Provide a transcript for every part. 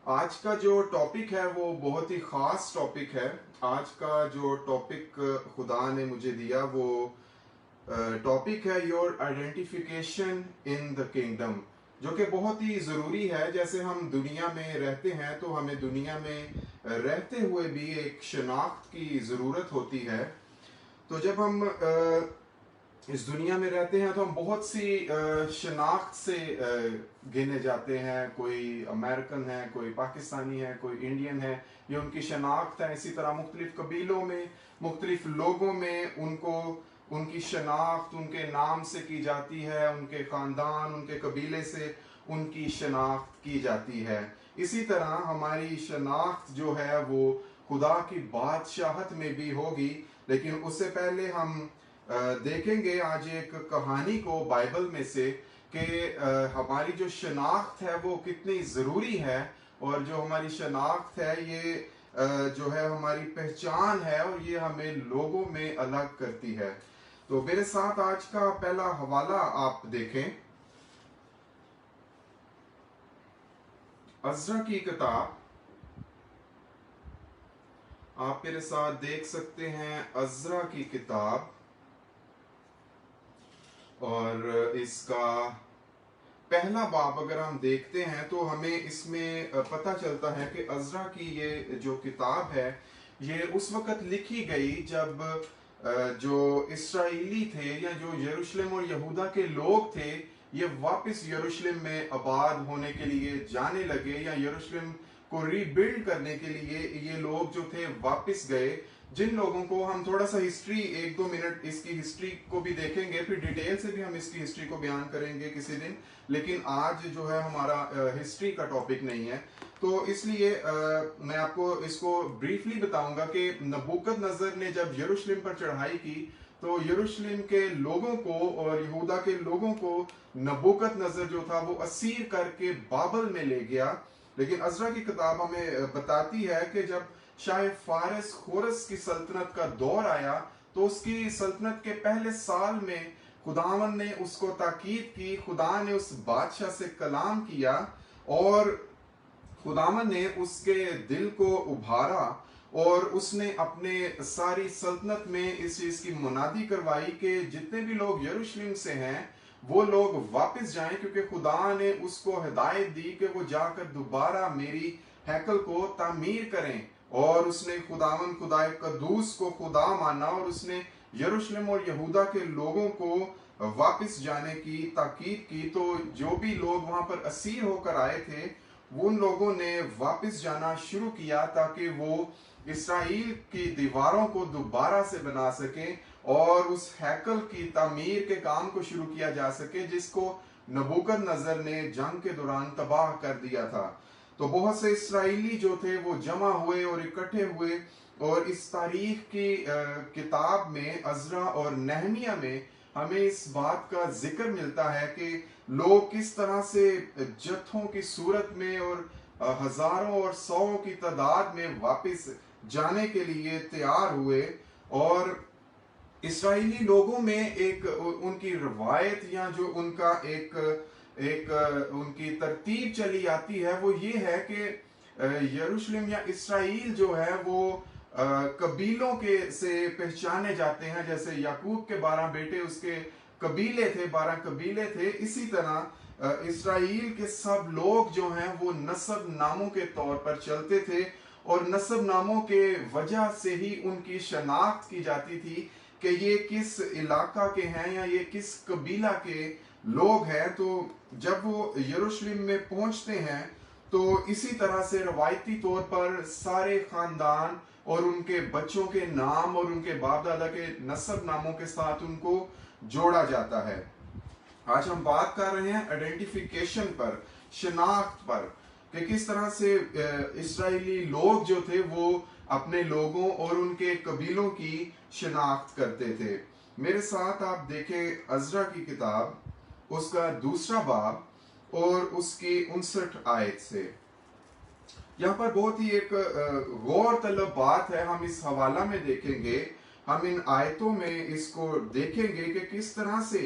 आज का जो टॉपिक है वो बहुत ही ख़ास टॉपिक है। आज का जो टॉपिक खुदा ने मुझे दिया वो टॉपिक है your identification in the kingdom, जो कि बहुत ही ज़रूरी है। जैसे हम दुनिया में रहते हैं तो हमें दुनिया में रहते हुए भी एक शनाख्त की ज़रूरत होती है। तो जब हम इस दुनिया में रहते हैं तो हम बहुत सी शनाख्त से गिने जाते हैं। कोई अमेरिकन है, कोई पाकिस्तानी है, कोई इंडियन है, ये उनकी शनाख्त है। इसी तरह मुख्तलिफ कबीलों में, मुख्तलिफ लोगों में उनको उनकी शनाख्त उनके नाम से की जाती है, उनके ख़ानदान, उनके कबीले से उनकी शनाख्त की जाती है। इसी तरह हमारी शनाख्त जो है वो खुदा की बादशाहत में भी होगी। लेकिन उससे पहले हम देखेंगे आज एक कहानी को बाइबल में से कि हमारी जो शनाख्त है वो कितनी ज़रूरी है। और जो हमारी शनाख्त है ये जो है हमारी पहचान है और ये हमें लोगों में अलग करती है। तो मेरे साथ आज का पहला हवाला आप देखें, अज़रा की किताब। आप मेरे साथ देख सकते हैं अज़रा की किताब, और इसका पहला बाब अगर हम देखते हैं तो हमें इसमें पता चलता है कि अज़रा की ये जो किताब है ये उस वक़्त लिखी गई जब जो इसराइली थे या जो यरूशलेम और यहूदा के लोग थे ये वापस यरूशलेम में आबाद होने के लिए जाने लगे, या यरूशलेम को रीबिल्ड करने के लिए ये लोग जो थे वापस गए। जिन लोगों को हम थोड़ा सा हिस्ट्री, एक दो मिनट इसकी हिस्ट्री को भी देखेंगे, फिर डिटेल से भी हम इसकी हिस्ट्री को बयान करेंगे किसी दिन। लेकिन आज जो है हमारा हिस्ट्री का टॉपिक नहीं है, तो इसलिए मैं आपको इसको ब्रीफली बताऊंगा कि नबूकदनेस्सर ने जब यरूशलेम पर चढ़ाई की तो यरूशलेम के लोगों को और यहूदा के लोगों को नबूकदनेस्सर जो था वो असीर करके बाबल में ले गया। लेकिन अज़रा की किताब हमें बताती है कि जब शाह फारिस खोरस की सल्तनत का दौर आया तो उसकी सल्तनत के पहले साल में खुदावन ने उसको ताकीद की, खुदा ने उस बादशाह से कलाम किया और खुदावन ने उसके दिल को उभारा और उसने अपने सारी सल्तनत में इस चीज की मुनादी करवाई कि जितने भी लोग यरूशलेम से हैं वो लोग वापस जाएं, क्योंकि खुदा ने उसको हिदायत दी कि वो जाकर दोबारा मेरी हैकल को तामीर करें। और उसने खुदाए कदूस को खुदा माना और उसने यरूशलेम और यहूदा के लोगों को वापस जाने की ताकीद की। तो जो भी लोग वहां पर असीर होकर आए थे उन लोगों ने वापस जाना शुरू किया ताकि वो इसराइल की दीवारों को दोबारा से बना सके और उस हैकल की तामीर के काम को शुरू किया जा सके जिसको नबूकदनेस्सर ने जंग के दौरान तबाह कर दिया था। तो बहुत से इसराइली जो थे वो जमा हुए और इकट्ठे हुए, और इस तारीख की किताब में अज़रा और नहमिया में हमें इस बात का जिक्र मिलता है कि लोग किस तरह से जत्थों की सूरत में और हजारों और सौ की तादाद में वापस जाने के लिए तैयार हुए। और इसराइली लोगों में एक उनकी रवायत या जो उनका एक एक उनकी तरतीब चली आती है वो ये है कि यरूशलेम या इसराइल जो है वो कबीलों के से पहचाने जाते हैं। जैसे याकूब के 12 बेटे उसके कबीले थे, 12 कबीले थे। इसी तरह इसराइल के सब लोग जो हैं वो नस्ब नामों के तौर पर चलते थे और नस्ब नामों के वजह से ही उनकी शनाख्त की जाती थी कि ये किस इलाका के हैं या ये किस कबीला के लोग हैं। तो जब वो यरूशलेम में पहुंचते हैं तो इसी तरह से रवायती तौर पर सारे खानदान और उनके बच्चों के नाम और उनके बाप दादा के नस्ब नामों के साथ उनको जोड़ा जाता है। आज हम बात कर रहे हैं आइडेंटिफिकेशन पर, शनाख्त पर, कि किस तरह से इसराइली लोग जो थे वो अपने लोगों और उनके कबीलों की शनाख्त करते थे। मेरे साथ आप देखें अज़रा की किताब, उसका दूसरा बाब और उसकी 59 आयत से। यहाँ पर बहुत ही एक गौर तलब बात है, हम इस हवाला में देखेंगे, हम इन आयतों में इसको देखेंगे कि किस तरह से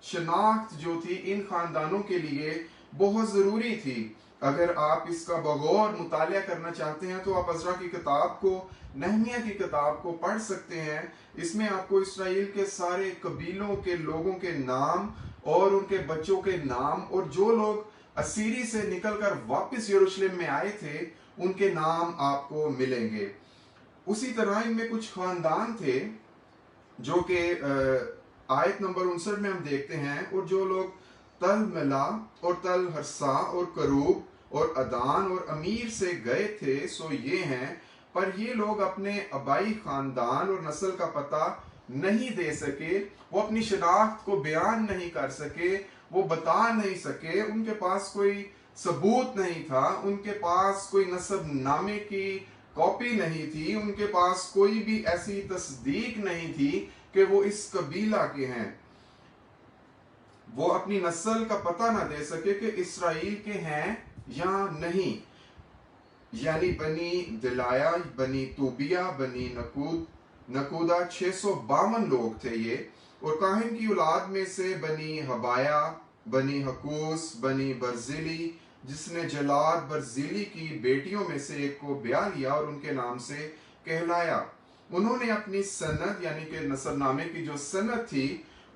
शनाख्त जो थी इन खानदानों के लिए बहुत जरूरी थी। अगर आप इसका बगौर मुतालिया करना चाहते हैं तो आप अज़रा की किताब को, नहमिया की किताब को पढ़ सकते हैं। इसमें आपको इसराइल के सारे कबीलों के लोगों के नाम और उनके बच्चों के नाम, और जो लोग असीरी से निकलकर वापस यरूशलेम में आए थे उनके नाम आपको मिलेंगे। उसी तरह इनमें कुछ खानदान थे जो कि आयत नंबर 59 में हम देखते हैं, और जो लोग तल मिला और तल हरसा और करूब और अदान और अमीर से गए थे सो ये हैं, पर ये लोग अपने आबाई खानदान और नस्ल का पता नहीं दे सके, वो अपनी शनाख्त को बयान नहीं कर सके, वो बता नहीं सके, उनके पास कोई सबूत नहीं था, उनके पास कोई नस्ब नामे की कॉपी नहीं थी, उनके पास कोई भी ऐसी तस्दीक नहीं थी कि वो इस कबीला के हैं। वो अपनी नस्ल का पता ना दे सके कि इसराइल के हैं या नहीं। यानी बनी दिलाया, बनी तूबिया, बनी नकूदा 652 लोग थे ये। और काहिन की औलाद में से बनी हबाया, बनी हकूस, बनी बर्जिली, जिसने जलाद बर्जिली की बेटियों में से एक को ब्याह लिया और उनके नाम से कहलाया। उन्होंने अपनी सनद यानी कि नसबनामे की जो सनद थी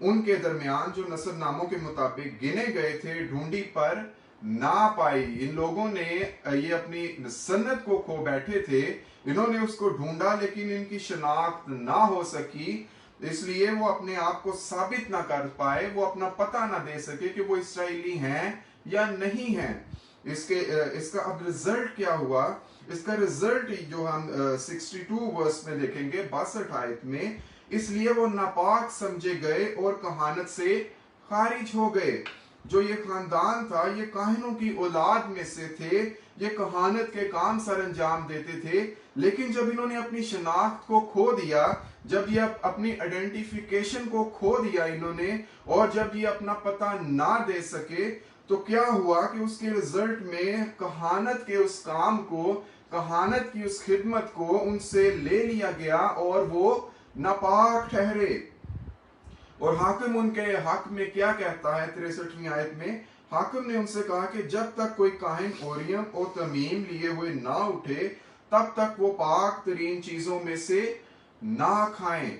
उनके दरमियान जो नसबनामों के मुताबिक गिने गए थे, ढूंढी पर ना पाई। इन लोगों ने ये अपनी सनद को खो बैठे थे, इन्होंने उसको ढूंढा लेकिन इनकी शनाख्त ना हो सकी, इसलिए वो अपने आप को साबित ना कर पाए, वो अपना पता ना दे सके कि वो इसराइली हैं या नहीं हैं। इसका अब रिजल्ट क्या हुआ? इसका रिजल्ट जो हम 62 वर्स में देखेंगे, 62 आयत में, इसलिए वो नापाक समझे गए और कहानत से खारिज हो गए। जो ये खानदान था ये काहिनों की औलाद में से थे, ये कहानत के काम सर अंजाम देते थे, लेकिन जब इन्होंने अपनी शनाख्त को खो दिया, जब ये अपनी आइडेंटिफिकेशन को खो दिया इन्होंने, और जब ये अपना पता ना दे सके, तो क्या हुआ कि उसके रिजल्ट में कहानत के उस काम को, कहानत की उस खिदमत को उनसे ले लिया गया और वो नापाक ठहरे। और हाकिम उनके हक में क्या कहता है 63वीं आयत में? हाकिम ने उनसे कहा कि जब तक कोई काहिन ओरियम और तमीम लिए हुए ना उठे तब तक वो पाक तरीन चीजों में से ना खाएं।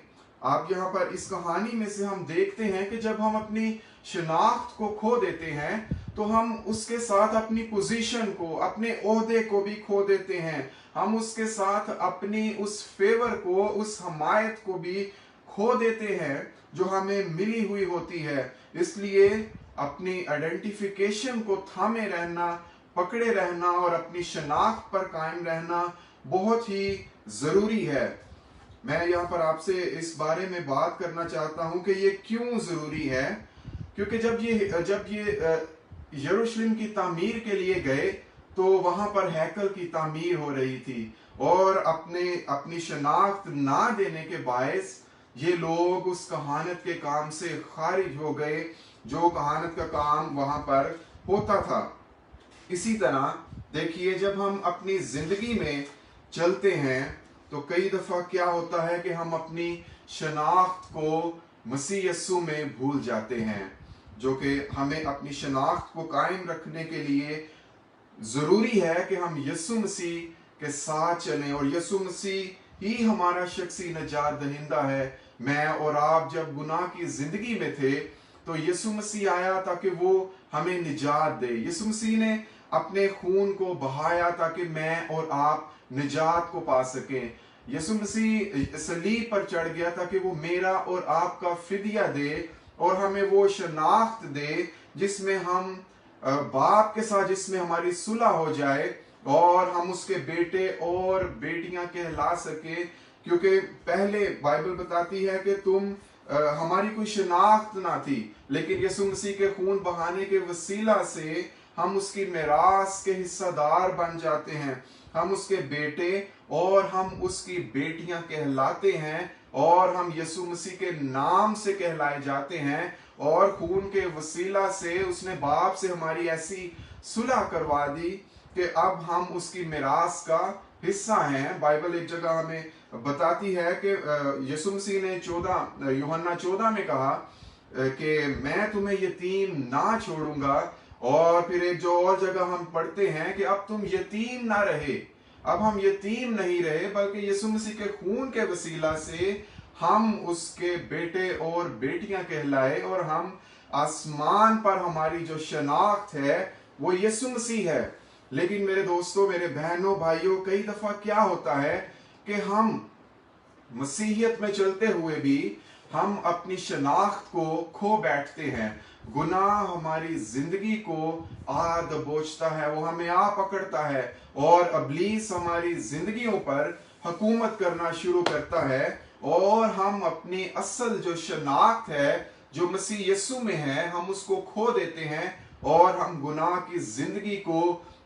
आप यहाँ पर इस कहानी में से हम देखते हैं कि जब हम अपनी शनाख्त को खो देते हैं तो हम उसके साथ अपनी पोजीशन को, अपने ओहदे को भी खो देते हैं। हम उसके साथ अपनी उस फेवर को, उस हमायत को भी खो देते हैं जो हमें मिली हुई होती है। इसलिए अपनी आइडेंटिफिकेशन को थामे रहना, पकड़े रहना और अपनी शनाख्त पर कायम रहना बहुत ही जरूरी है। मैं यहाँ पर आपसे इस बारे में बात करना चाहता हूँ कि ये क्यों जरूरी है। क्योंकि जब ये यरूशलेम की तामीर के लिए गए तो वहां पर हैकल की तामीर हो रही थी, और अपनी शनाख्त ना देने के बायस ये लोग उस कहानत के काम से खारिज हो गए जो कहानत का काम वहां पर होता था। इसी तरह देखिए, जब हम अपनी जिंदगी में चलते हैं तो कई दफा क्या होता है कि हम अपनी शनाख्त को मसीह यस्सु में भूल जाते हैं, जो कि हमें अपनी शनाख्त को कायम रखने के लिए जरूरी है कि हम यस्सु मसीह के साथ चलें, और यस्सु मसीह ही हमारा शख्सी नजात दहिंदा है। मैं और आप जब गुनाह की जिंदगी में थे तो यीशु मसीह आया ताकि वो हमें निजात दे। यीशु मसीह ने अपने खून को बहाया ताकि मैं और आप निजात को पा सकें। यीशु मसीह सलीब पर चढ़ गया ताकि वो मेरा और आपका फिदिया दे और हमें वो शनाख्त दे जिसमें हम बाप के साथ, जिसमें हमारी सुलह हो जाए और हम उसके बेटे और बेटियां कहला सके। क्योंकि पहले बाइबल बताती है कि हमारी कोई शनाख्त ना थी, लेकिन यीशु मसीह के खून बहाने के वसीला से हम उसकी मिरास के हिस्सेदार बन जाते हैं। हम उसके बेटे और हम उसकी बेटियां कहलाते हैं और हम यीशु मसीह के नाम से कहलाए जाते हैं, और खून के वसीला से उसने बाप से हमारी ऐसी सुलह करवा दी कि अब हम उसकी मिरास का हिस्सा हैं। बाइबल एक जगह हमें बताती है कि यीशु मसीह ने यूहन्ना 14 में कहा कि मैं तुम्हें यतीम ना छोड़ूंगा, और फिर एक जो और जगह हम पढ़ते हैं कि अब तुम यतीम ना रहे, अब हम यतीम नहीं रहे, बल्कि यीशु मसीह के खून के वसीला से हम उसके बेटे और बेटियां कहलाए, और हम आसमान पर हमारी जो शनाख्त है वो यीशु मसीह है। लेकिन मेरे दोस्तों, मेरे बहनों भाइयों, कई दफा क्या होता है कि हम मसीहियत में चलते हुए भी हम अपनी शनाख्त को खो बैठते हैं। गुनाह हमारी जिंदगी को आ दबोचता है, वो हमें आ पकड़ता है, और इब्लीस हमारी जिंदगियों पर हुकूमत करना शुरू करता है, और हम अपनी असल जो शनाख्त है जो मसीह यीशु में है, हम उसको खो देते हैं, और हम गुनाह की जिंदगी को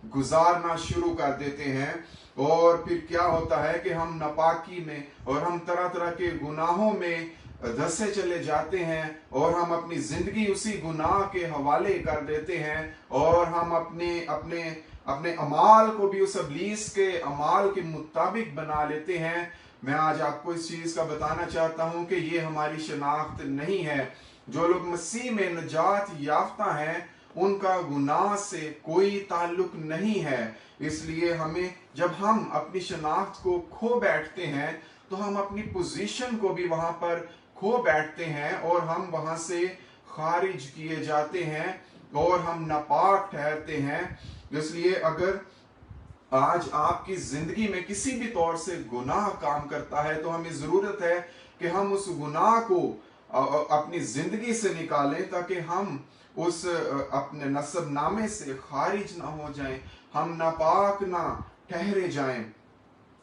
गुजारना शुरू कर देते हैं। और फिर क्या होता है कि हम नापाकी में और हम तरह तरह के गुनाहों में धंसे चले जाते हैं, और हम अपनी जिंदगी उसी गुनाह के हवाले कर देते हैं, और हम अपने अपने अपने अमाल को भी उस इब्लीस के अमाल के मुताबिक बना लेते हैं। मैं आज आपको इस चीज का बताना चाहता हूं कि ये हमारी शनाख्त नहीं है। जो लोग मसीह में नजात याफ्ता हैं, उनका गुनाह से कोई ताल्लुक नहीं है। इसलिए हमें, जब हम अपनी शनाख्त को खो बैठते हैं, तो हम अपनी पोजीशन को भी वहां पर खो बैठते हैं, और हम वहां से खारिज किए जाते हैं, और हम नापाक ठहरते हैं। इसलिए अगर आज आपकी जिंदगी में किसी भी तौर से गुनाह काम करता है, तो हमें जरूरत है कि हम उस गुनाह को अपनी जिंदगी से निकालें, ताकि हम उस अपने नसब नामे से खारिज ना हो जाएं, हम नापाक ना ठहरे जाएं।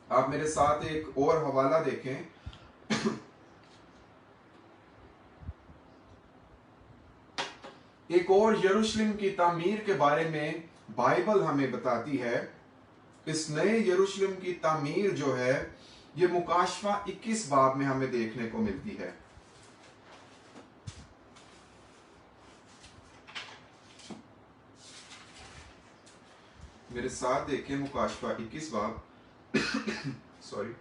आप मेरे साथ एक और हवाला देखें। एक और यरूशलेम की तामीर के बारे में बाइबल हमें बताती है। इस नए यरूशलेम की तामीर जो है, ये मुकाशफा 21 बाब में हमें देखने को मिलती है। मेरे साथ देखें मुकाशफा 21 बाब सॉरी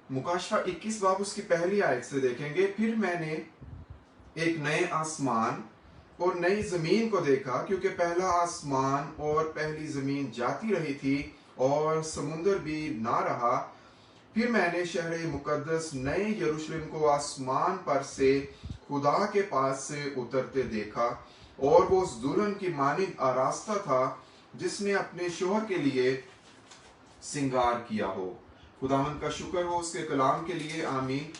मुकाशफा 21 बाब उसकी पहली आयत से देखेंगे। फिर मैंने एक नए आसमान और नई जमीन को देखा, क्योंकि पहला आसमान और पहली जमीन जाती रही थी, और समुंदर भी ना रहा। फिर मैंने शहर मुकद्दस नए यरूशलेम को आसमान पर से खुदा के पास से उतरते देखा, और वो उस दुल्हन की मानिंद आरास्ता था, जिसने अपने शोहर के लिए सिंगार किया हो। खुदावंद का शुक्र हो उसके कलाम के लिए, आमीन।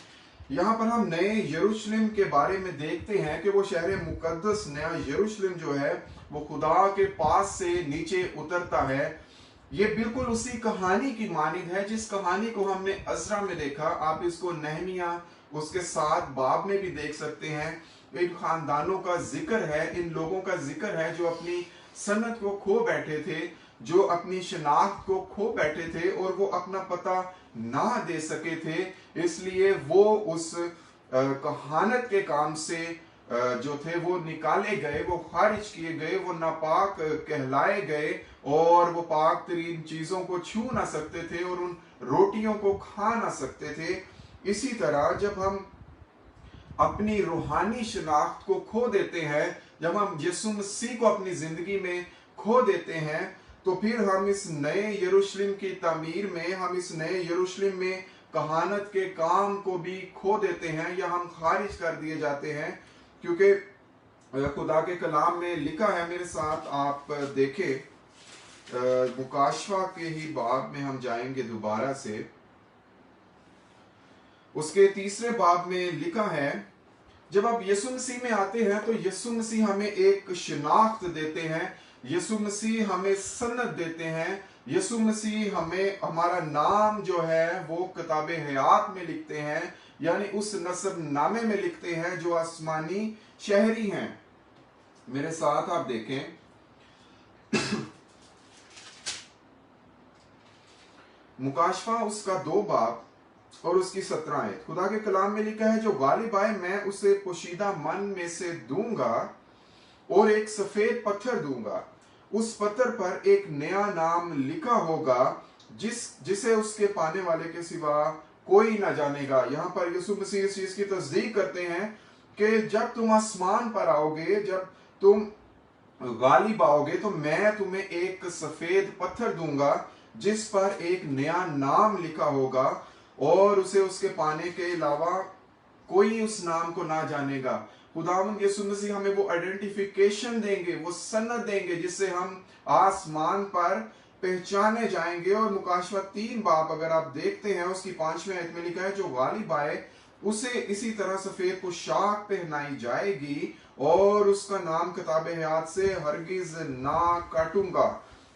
यहाँ पर हम नए यरूशलेम के बारे में देखते हैं कि वो शहर मुकद्दस नया यरूशलेम जो है, वो खुदा के पास से नीचे उतरता है। ये बिल्कुल उसी कहानी की मानिंद है जिस कहानी को हमने अज़रा में देखा। आप इसको नहमिया उसके 7 बाब में भी देख सकते हैं। इन खानदानों का जिक्र है, इन लोगों का जिक्र है जो अपनी सनत को खो बैठे थे, जो अपनी शनाख्त को खो बैठे थे, और वो अपना पता ना दे सके थे। इसलिए वो उस कहानत के काम से जो थे वो निकाले गए, वो खारिज किए गए, वो नापाक कहलाए गए, और वो पाक तरीन चीजों को छू ना सकते थे, और उन रोटियों को खा ना सकते थे। इसी तरह जब हम अपनी रूहानी शनाख्त को खो देते हैं, जब हम यीशु मसीह को अपनी जिंदगी में खो देते हैं, तो फिर हम इस नए यरूशलेम की तामीर में, हम इस नए यरूशलेम में कहानत के काम को भी खो देते हैं, या हम खारिज कर दिए जाते हैं। क्योंकि खुदा के कलाम में लिखा है, मेरे साथ आप देखें, मुकाशफा के ही बाब में हम जाएंगे दोबारा से। उसके 3 बाब में लिखा है, जब आप यीशु मसीह में आते हैं, तो यीशु मसीह हमें एक शिनाख्त देते हैं, यीशु मसीह हमें सन्नत देते हैं, यीशु मसीह हमें हमारा नाम जो है वो किताबे हयात में लिखते हैं, यानी उस नसब नामे में लिखते हैं जो आसमानी शहरी हैं। मेरे साथ आप देखें, मुकाशफा उसका 2 बाब और उसकी 17 आयत। खुदा के कलाम में लिखा है, जो गालिब आए मैं उसे पोशीदा मन में से दूंगा, और एक सफेद पत्थर दूंगा, उस पत्थर पर एक नया नाम लिखा होगा, जिसे उसके पाने वाले के सिवा कोई ना जानेगा। यहाँ पर यीशु मसीह इस चीज की तस्दीक करते हैं कि जब तुम आसमान पर आओगे, जब तुम गालिब आओगे, तो मैं तुम्हें एक सफेद पत्थर दूंगा जिस पर एक नया नाम लिखा होगा, और उसे उसके पाने के अलावा कोई उस नाम को ना जानेगा। खुदावंद यीशु मसीह हमें वो आइडेंटिफिकेशन देंगे, वो सनद देंगे, जिससे हम आसमान पर पहचाने जाएंगे। और मुकाशवा 3 बाब अगर आप देखते हैं, उसकी 5वें आयत में लिखा है, जो गालिब आए उसे इसी तरह सफेद पोशाक पहनाई जाएगी, और उसका नाम किताब हयात से हरगिज ना काटूंगा,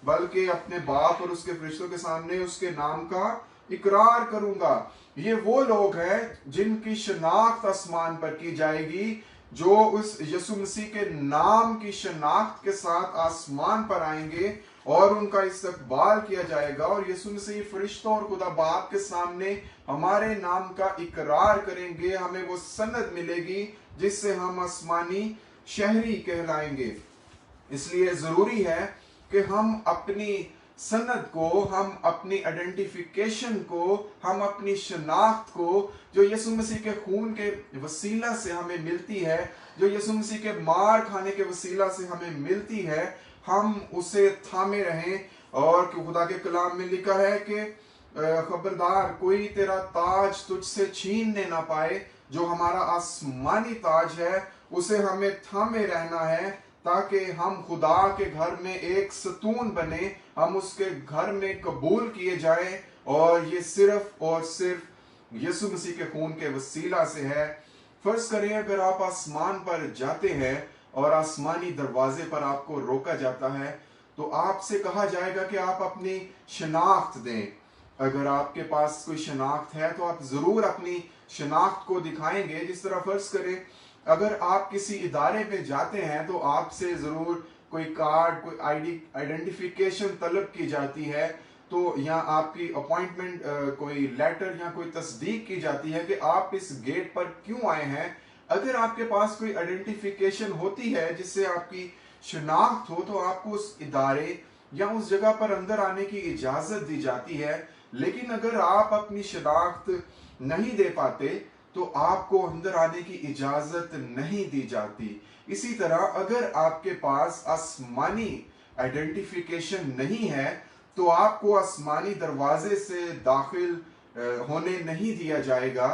बल्कि अपने बाप और उसके फरिश्तों के सामने उसके नाम का इकरार करूंगा। ये वो लोग हैं जिनकी शनाख्त आसमान पर की जाएगी, जो उस यीशु मसीह के नाम की शनाख्त के साथ आसमान पर आएंगे, और उनका इस्तकबाल किया जाएगा, और यीशु मसीह फरिश्तों और खुदा बाप के सामने हमारे नाम का इकरार करेंगे। हमें वो सनद मिलेगी जिससे हम आसमानी शहरी कहलाएंगे। इसलिए जरूरी है कि हम अपनी सनद को, हम अपनी आइडेंटिफिकेशन को, हम अपनी शनाख्त को, जो यीशु मसीह के खून के वसीला से हमें मिलती है, जो यीशु मसीह के मार खाने के वसीला से हमें मिलती है, हम उसे थामे रहें। और खुदा के कलाम में लिखा है कि खबरदार कोई तेरा ताज तुझसे छीनने ना पाए। जो हमारा आसमानी ताज है उसे हमें थामे रहना है, ताकि हम खुदा के घर में एक सतून बने, हम उसके घर में कबूल किए जाएं। और ये सिर्फ और सिर्फ यीशु मसीह के खून के वसीला से है। फर्ज करें अगर आप आसमान पर जाते हैं और आसमानी दरवाजे पर आपको रोका जाता है, तो आपसे कहा जाएगा कि आप अपनी शनाख्त दें। अगर आपके पास कोई शनाख्त है तो आप जरूर अपनी शनाख्त को दिखाएंगे। जिस तरह फर्ज करें अगर आप किसी इदारे में जाते हैं तो आपसे जरूर कोई कार्ड, कोई आइडेंटिफिकेशन तलब की जाती है, तो या आपकी अपॉइंटमेंट, कोई लेटर या कोई तस्दीक की जाती है कि आप इस गेट पर क्यों आए हैं। अगर आपके पास कोई आइडेंटिफिकेशन होती है जिससे आपकी शनाख्त हो, तो आपको उस इदारे या उस जगह पर अंदर आने की इजाजत दी जाती है। लेकिन अगर आप अपनी शनाख्त नहीं दे पाते तो आपको अंदर आने की इजाजत नहीं दी जाती। इसी तरह अगर आपके पास आसमानी आइडेंटिफिकेशन नहीं है तो आपको आसमानी दरवाजे से दाखिल होने नहीं दिया जाएगा।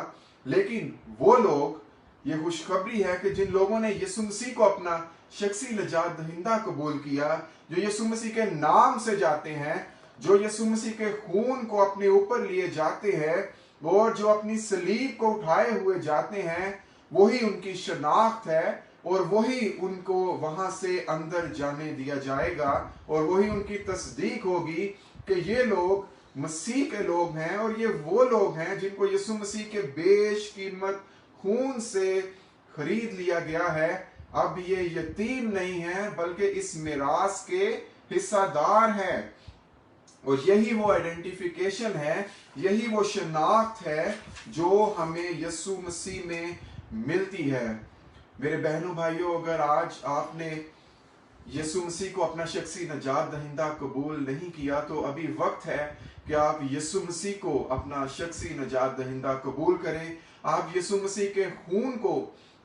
लेकिन वो लोग, ये खुशखबरी है कि जिन लोगों ने यीशु मसीह को अपना शख्सी नजात दहिंदा कबूल किया, जो यीशु मसीह के नाम से जाते हैं, जो यीशु मसीह के खून को अपने ऊपर लिए जाते हैं, और जो अपनी सलीब को उठाए हुए जाते हैं, वही उनकी शनाख्त है, और वही उनको वहां से अंदर जाने दिया जाएगा। और वही उनकी तस्दीक होगी कि ये लोग मसीह के लोग हैं, और ये वो लोग हैं जिनको यीशु मसीह के बेशकीमत खून से खरीद लिया गया है। अब ये यतीम नहीं है बल्कि इस मिरास के हिस्सादार हैं। और यही वो आइडेंटिफिकेशन है, यही वो शनाख्त है जो हमें यीशु मसीह में मिलती है। मेरे बहनों भाइयों, अगर आज आपने यीशु मसीह को अपना शख्सी नजात दहिंदा कबूल नहीं किया, तो अभी वक्त है कि आप यीशु मसीह को अपना शख्सी नजात दहिंदा कबूल करें। आप यीशु मसीह के खून को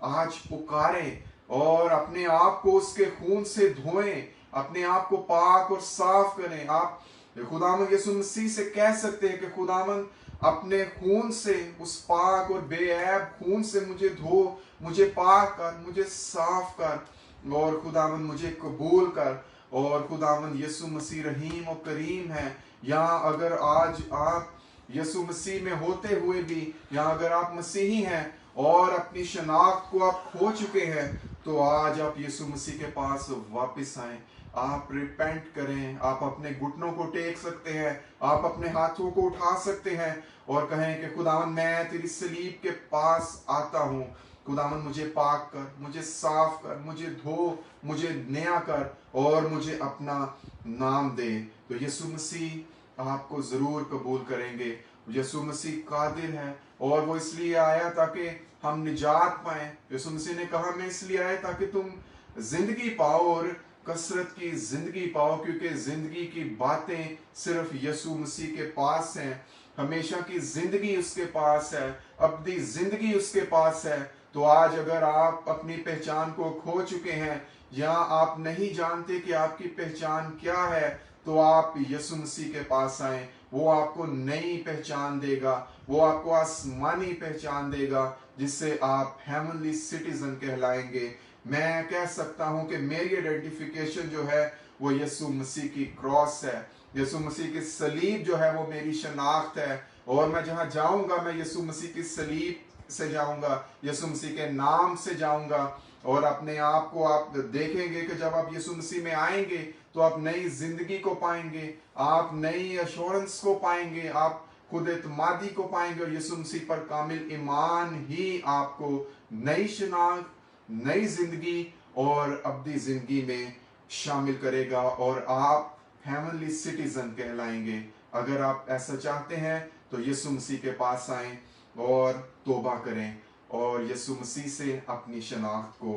आज पुकारें और अपने आप को उसके खून से धोएं, अपने आप को पाक और साफ करें। आप खुदावंद यीशु मसीह से कह सकते हैं कि खुदावंद अपने खून से, उस पाक और बेऐब खून से मुझे धो, मुझे पाक कर, मुझे साफ कर, और खुदावंद मुझे कबूल कर। और खुदावंद यीशु मसीह रहीम और करीम है। या अगर आज आप यीशु मसीह में होते हुए भी, या अगर आप मसीही हैं और अपनी शनाख्त को आप खो चुके हैं, तो आज आप यीशु मसीह के पास वापस आएं। आप रिपेंट करें, आप अपने घुटनों को टेक सकते हैं, आप अपने हाथों को उठा सकते हैं और कहें कि खुदावंद मैं तेरी सलीब के पास आता हूँ। खुदावंद मुझे पाक कर, मुझे साफ कर, मुझे धो, मुझे नया कर और मुझे अपना नाम दे। तो यीशु मसीह आपको जरूर कबूल करेंगे। यीशु मसीह कादिर है और वो इसलिए आया ताकि हम निजात पाए। यीशु मसीह ने कहा मैं इसलिए आया ताकि तुम जिंदगी पाओ और कसरत की जिंदगी पाओ, क्योंकि जिंदगी की बातें सिर्फ यीशु मसीह के पास हैं। हमेशा की जिंदगी उसके पास है, अब्दी जिंदगी उसके पास है। तो आज अगर आप अपनी पहचान को खो चुके हैं या आप नहीं जानते कि आपकी पहचान क्या है, तो आप यीशु मसीह के पास आए। वो आपको नई पहचान देगा, वो आपको आसमानी पहचान देगा, जिससे आप हेवनली सिटीजन कहलाएंगे। मैं कह सकता हूं कि मेरी आइडेंटिफिकेशन जो है वो यीशु मसीह की क्रॉस है, यीशु मसीह की सलीब जो है वो मेरी शनाख्त है। और मैं जहां जाऊंगा मैं यीशु मसीह की सलीब से जाऊंगा, यीशु मसीह के नाम से जाऊंगा। और अपने आप को आप देखेंगे कि जब आप यीशु मसीह में आएंगे तो आप नई जिंदगी को पाएंगे, आप नई एश्योरेंस को पाएंगे, आप खुद एतमादी को पाएंगे। और यीशु मसीह पर कामिल ईमान ही आपको नई शनाख्त, नई जिंदगी और अब्दी जिंदगी में शामिल करेगा और आप हेवनली सिटीजन कहलाएंगे। अगर आप ऐसा चाहते हैं तो यीशु मसीह के पास आएं और तौबा करें और यीशु मसीह से अपनी शनाख्त को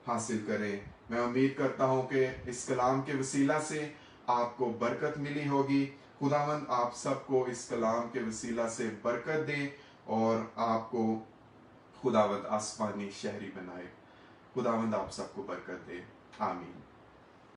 हासिल करें। मैं उम्मीद करता हूं कि इस कलाम के वसीला से आपको बरकत मिली होगी। खुदावंद आप सबको इस कलाम के वसीला से बरकत दे और आपको खुदावंद आसमानी शहरी बनाए। खुदावंद आप सबको बरकत दे। आमीन।